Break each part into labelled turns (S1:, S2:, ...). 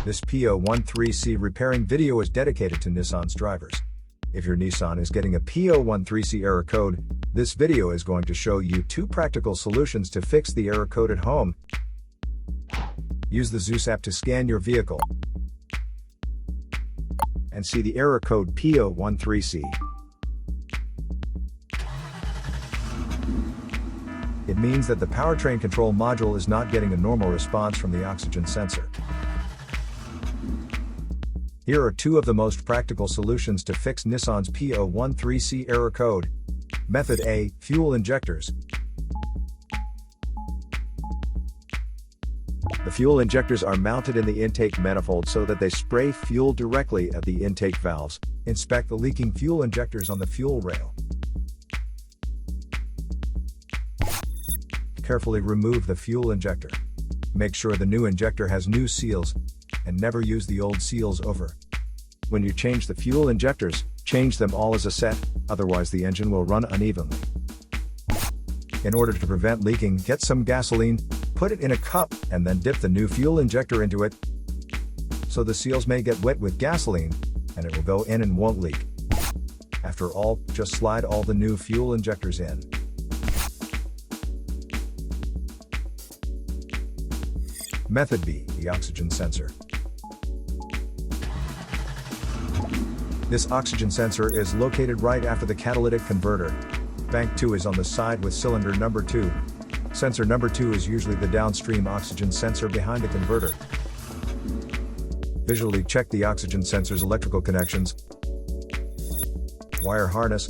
S1: This P013C repairing video is dedicated to Nissan's drivers. If your Nissan is getting a P013C error code, this video is going to show you 2 practical solutions to fix the error code at home. Use the Zeus app to scan your vehicle and see the error code P013C. It means that the powertrain control module is not getting a normal response from the oxygen sensor. Here are 2 of the most practical solutions to fix Nissan's P013C error code. Method A, fuel injectors. The fuel injectors are mounted in the intake manifold so that they spray fuel directly at the intake valves. Inspect the leaking fuel injectors on the fuel rail. Carefully remove the fuel injector. Make sure the new injector has new seals, and never use the old seals over. When you change the fuel injectors, change them all as a set, otherwise the engine will run unevenly. In order to prevent leaking, get some gasoline, put it in a cup, and then dip the new fuel injector into it, so the seals may get wet with gasoline, and it will go in and won't leak. After all, just slide all the new fuel injectors in. Method B, the oxygen sensor. This oxygen sensor is located right after the catalytic converter. Bank 2 is on the side with cylinder number 2. Sensor number 2 is usually the downstream oxygen sensor behind the converter. Visually check the oxygen sensor's electrical connections, wire harness,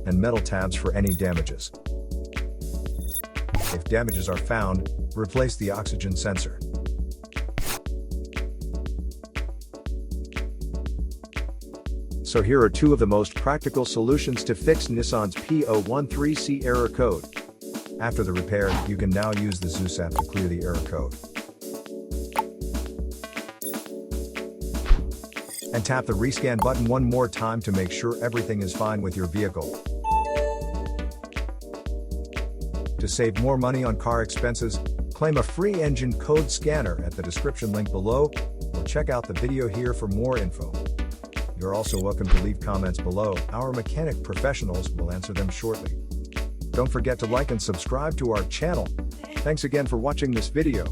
S1: and metal tabs for any damages. If damages are found, replace the oxygen sensor. So here are 2 of the most practical solutions to fix Nissan's P013C error code. After the repair, you can now use the Zeus app to clear the error code. And tap the rescan button one more time to make sure everything is fine with your vehicle. To save more money on car expenses, claim a free engine code scanner at the description link below, or check out the video here for more info. You're also welcome to leave comments below. Our mechanic professionals will answer them shortly. Don't forget to like and subscribe to our channel. Thanks again for watching this video.